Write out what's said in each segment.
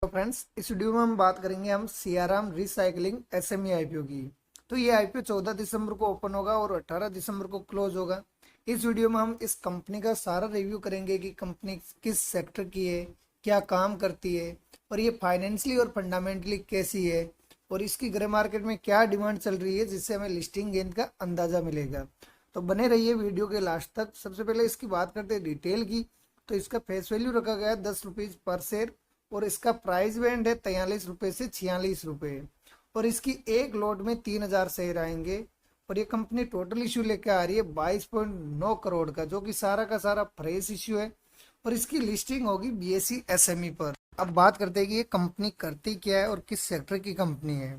तो फ्रेंड्स, इस वीडियो में हम बात करेंगे हम सियाराम रिसाइकलिंग एसएमई आईपीओ की। तो ये आईपीओ 14 दिसंबर को ओपन होगा और 18 दिसंबर को क्लोज होगा। इस वीडियो में हम इस कंपनी का सारा रिव्यू करेंगे कि कंपनी किस सेक्टर की है, क्या काम करती है और ये फाइनेंशियली और फंडामेंटली कैसी है और इसकी ग्रे मार्केट में क्या डिमांड चल रही है, जिससे हमें लिस्टिंग गेन का अंदाजा मिलेगा। तो बने रहिए वीडियो के लास्ट तक। सबसे पहले इसकी बात करते हैं डिटेल की। तो इसका फेस वैल्यू रखा गया है 10 रुपीज पर शेयर और इसका प्राइस बैंड है 43 रुपये से 46 रुपये और इसकी एक लॉट में 3000 शेयर आएंगे। और ये कंपनी टोटल इश्यू लेकर आ रही है 22.9 करोड़ का, जो कि सारा का सारा फ्रेश इश्यू है और इसकी लिस्टिंग होगी बीएसई एसएमई पर। अब बात करते हैं कि ये कंपनी करती क्या है और किस सेक्टर की कंपनी है।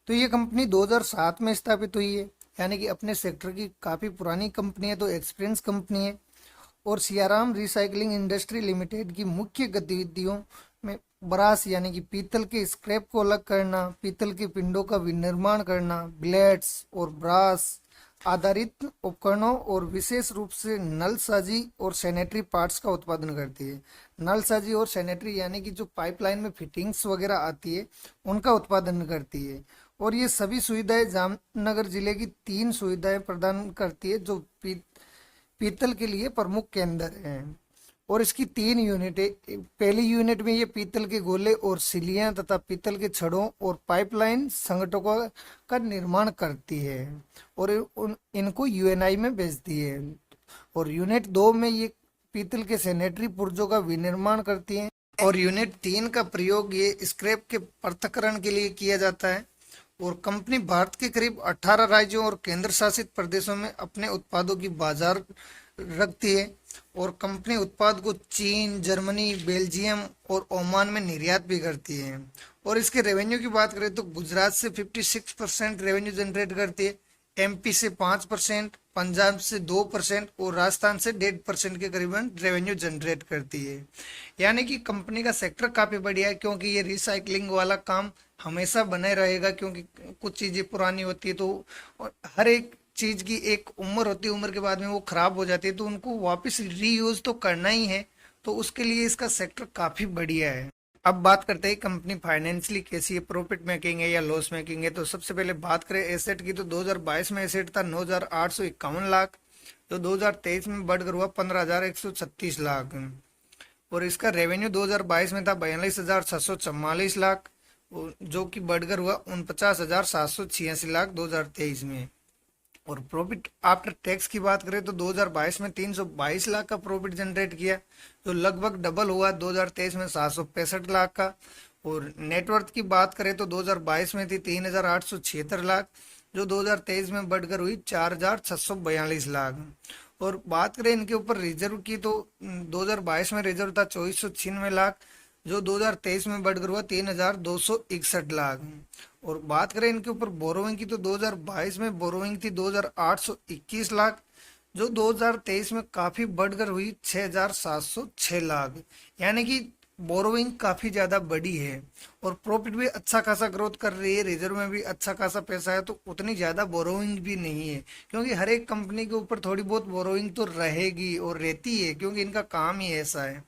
तो ये कंपनी 2007 में स्थापित हुई है, यानी कि अपने सेक्टर की काफ़ी पुरानी कंपनी है, तो एक्सपीरियंस कंपनी है। और सियाराम रिसाइकलिंग इंडस्ट्री लिमिटेड की मुख्य गतिविधियों में ब्रास यानी कि पीतल के स्क्रैप को अलग करना, पीतल के पिंडों का विनिर्माण करना, ब्लेड्स और ब्रास आधारित उपकरणों और विशेष रूप से नलसाजी और सैनिटरी पार्ट्स का उत्पादन करती है। नलसाजी और सैनिटरी यानी कि जो पाइपलाइन में फिटिंग्स वगैरह आती है उनका उत्पादन करती है। और ये सभी सुविधाएं जामनगर जिले की 3 सुविधाएं प्रदान करती है, जो पीतल के लिए प्रमुख केंद्र हैं। और इसकी 3 यूनिट है। पहली यूनिट में ये पीतल के गोले और सिलियां तथा पीतल के छड़ों और पाइपलाइन संगठनों का निर्माण करती है और इनको यूएनआई में भेजती है। और यूनिट 2 में ये पीतल के सैनिटरी पुर्जों का विनिर्माण करती है। और यूनिट 3 का प्रयोग ये स्क्रैप के पृथक्करण के लिए किया जाता है। और कंपनी भारत के करीब 18 राज्यों और केंद्र शासित प्रदेशों में अपने उत्पादों की बाजार रखती है। और कंपनी उत्पाद को चीन, जर्मनी, बेल्जियम और ओमान में निर्यात भी करती है। और इसके रेवेन्यू की बात करें तो गुजरात से 56% रेवेन्यू जनरेट करती है, एमपी से 5%, पंजाब से 2% और राजस्थान से 1.5% के करीबन रेवेन्यू जनरेट करती है। यानी कि कंपनी का सेक्टर काफ़ी बढ़िया है, क्योंकि ये रिसाइकलिंग वाला काम हमेशा बने रहेगा। क्योंकि कुछ चीज़ें पुरानी होती है तो हर एक चीज़ की एक उम्र होती है, उम्र के बाद में वो खराब हो जाती है, तो उनको वापस रीयूज तो करना ही है। तो उसके लिए इसका सेक्टर काफ़ी बढ़िया है। अब बात करते हैं कंपनी फाइनेंशियली कैसी है, प्रॉफिट मेकिंग है या लॉस मेकिंग है। तो सबसे पहले बात करें एसेट की, तो 2022 में एसेट था 9,851 लाख, जो 2023 में बढ़कर हुआ 15,136 लाख। और इसका रेवेन्यू 2022 में था 42,644 लाख, जो कि बढ़कर हुआ 49,786 लाख 2023 में। और प्रॉफिट आफ्टर टैक्स की बात करें तो 2022 में 322 लाख का प्रॉफिट जनरेट किया, जो लगभग डबल हुआ 2023 में 765 लाख का। और नेटवर्थ की बात करें तो 2022 में थी 3,876 लाख, जो 2023 में बढ़कर हुई 4,642 लाख। और बात करें इनके ऊपर रिजर्व की तो 2022 में रिजर्व था 2496 लाख, जो 2023 में बढ़कर हुआ 3,261 लाख। और बात करें इनके ऊपर बोरोइंग की तो 2022 में बोरोइंग थी 2,821 लाख, जो 2023 में काफ़ी बढ़कर हुई 6,706 लाख। यानी कि बोरोइंग काफ़ी ज़्यादा बड़ी है और प्रॉफिट भी अच्छा खासा ग्रोथ कर रही है, रिजर्व में भी अच्छा खासा पैसा है, तो उतनी ज़्यादा बोरोइंग भी नहीं है। क्योंकि हर एक कंपनी के ऊपर थोड़ी बहुत बोरोइंग तो रहेगी और रहती है, क्योंकि इनका काम ही ऐसा है।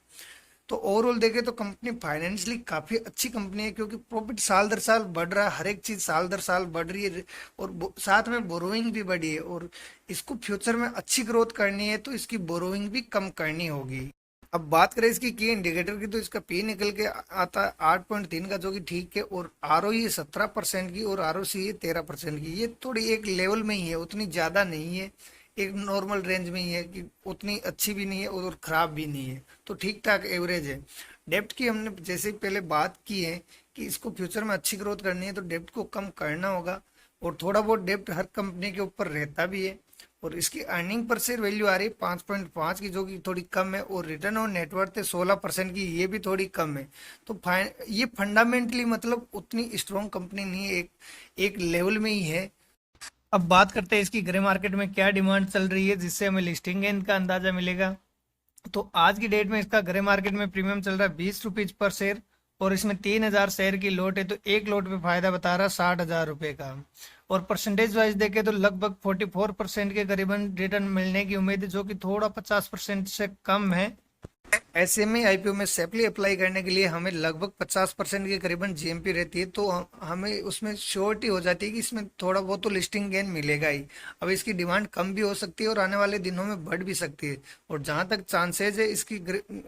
तो ओवरऑल देखें तो कंपनी फाइनेंशियली काफ़ी अच्छी कंपनी है, क्योंकि प्रॉफिट साल दर साल बढ़ रहा है, हर एक चीज़ साल दर साल बढ़ रही है और साथ में बोरोइंग भी बढ़ी है। और इसको फ्यूचर में अच्छी ग्रोथ करनी है तो इसकी बोरोइंग भी कम करनी होगी। अब बात करें इसकी की इंडिकेटर की, तो इसका पी निकल के आता है 8.3 का, जो कि ठीक है। और आर ओ 17% की और आर ओ सी 13% की, ये थोड़ी एक लेवल में ही है, उतनी ज़्यादा नहीं है, एक नॉर्मल रेंज में ही है कि उतनी अच्छी भी नहीं है और ख़राब भी नहीं है, तो ठीक ठाक एवरेज है। डेप्ट की हमने जैसे पहले बात की है कि इसको फ्यूचर में अच्छी ग्रोथ करनी है तो डेप्ट को कम करना होगा, और थोड़ा बहुत डेप्ट हर कंपनी के ऊपर रहता भी है। और इसकी अर्निंग पर शेयर वैल्यू आ रही है 5.5 की, जो कि थोड़ी कम है। और रिटर्न ऑन नेटवर्थ है 16% की, ये भी थोड़ी कम है। तो ये फंडामेंटली मतलब उतनी स्ट्रॉन्ग कंपनी नहीं है, एक लेवल में ही है। अब बात करते हैं इसकी ग्रे मार्केट में क्या डिमांड चल रही है, जिससे हमें लिस्टिंग गेन का अंदाजा मिलेगा। तो आज की डेट में इसका ग्रे मार्केट में प्रीमियम चल रहा है 20 रुपीज पर शेयर और इसमें 3000 शेयर की लोट है, तो एक लोट पे फायदा बता रहा है 60,000 रुपये का। और परसेंटेज वाइज देखें तो लगभग 44% के करीबन रिटर्न मिलने की उम्मीद है, जो कि थोड़ा 50% से कम है। एसएमई आईपीओ में सेफली अप्लाई करने के लिए हमें लगभग 50% के करीबन जीएमपी रहती है, तो हमें उसमें श्योरिटी हो जाती है कि इसमें थोड़ा बहुत तो लिस्टिंग गेन मिलेगा ही। अब इसकी डिमांड कम भी हो सकती है और आने वाले दिनों में बढ़ भी सकती है, और जहां तक चांसेज है इसकी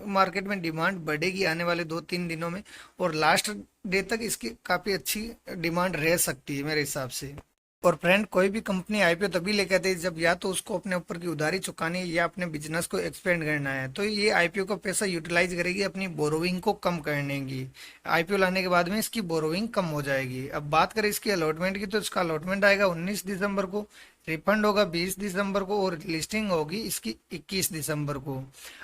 मार्केट में डिमांड बढ़ेगी आने वाले 2-3 दिनों में, और लास्ट डे तक इसकी काफ़ी अच्छी डिमांड रह सकती है मेरे हिसाब से। और फ्रेंड, कोई भी कंपनी आईपीओ तभी लेके आती है जब या तो उसको अपने ऊपर की उधारी चुकानी है या अपने बिजनेस को एक्सपेंड करना है, तो ये आईपीओ का पैसा यूटिलाइज करेगी अपनी बोरोविंग को कम करने की। आईपीओ लाने के बाद में इसकी बोरोविंग कम हो जाएगी। अब बात करें इसकी अलॉटमेंट की, तो इसका अलॉटमेंट आएगा 19 दिसंबर को, रिफंड होगा 20 दिसंबर को, और लिस्टिंग होगी इसकी 21 दिसंबर को।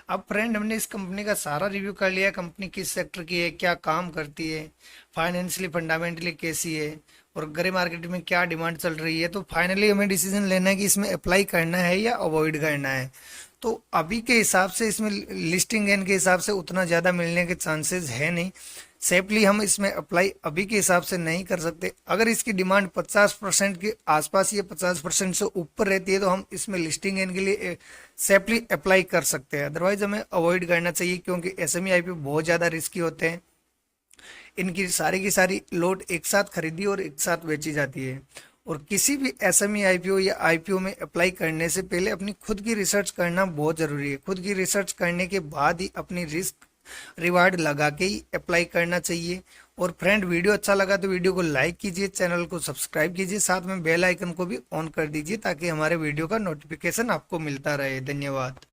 अब फ्रेंड, हमने इस कंपनी का सारा रिव्यू कर लिया, कंपनी किस सेक्टर की है, क्या काम करती है, फाइनेंशियली फंडामेंटली कैसी है, और ग्रे मार्केट में क्या डिमांड चल रही है। तो फाइनली हमें डिसीजन लेना है कि इसमें अप्लाई करना है या अवॉइड करना है। तो अभी के हिसाब से इसमें लिस्टिंग गेन के हिसाब से उतना ज़्यादा मिलने के चांसेस है नहीं। सेफली हम इसमें अप्लाई अभी के हिसाब से नहीं कर सकते। अगर इसकी डिमांड 50% के आसपास या 50% से ऊपर रहती है तो हम इसमें लिस्टिंग गेन के लिए सेफली अप्लाई कर सकते हैं, अदरवाइज हमें अवॉइड करना चाहिए, क्योंकि एसएमई आईपीओ बहुत ज़्यादा रिस्की होते हैं। इनकी सारी की सारी लोड एक साथ खरीदी और एक साथ बेची जाती है। और किसी भी एसएमई आईपीओ या आईपीओ में अप्लाई करने से पहले अपनी खुद की रिसर्च करना बहुत ज़रूरी है। खुद की रिसर्च करने के बाद ही अपनी रिस्क रिवार्ड लगा के ही अप्लाई करना चाहिए। और फ्रेंड, वीडियो अच्छा लगा तो वीडियो को लाइक कीजिए, चैनल को सब्सक्राइब कीजिए, साथ में बेल आइकन को भी ऑन कर दीजिए ताकि हमारे वीडियो का नोटिफिकेशन आपको मिलता रहे। धन्यवाद।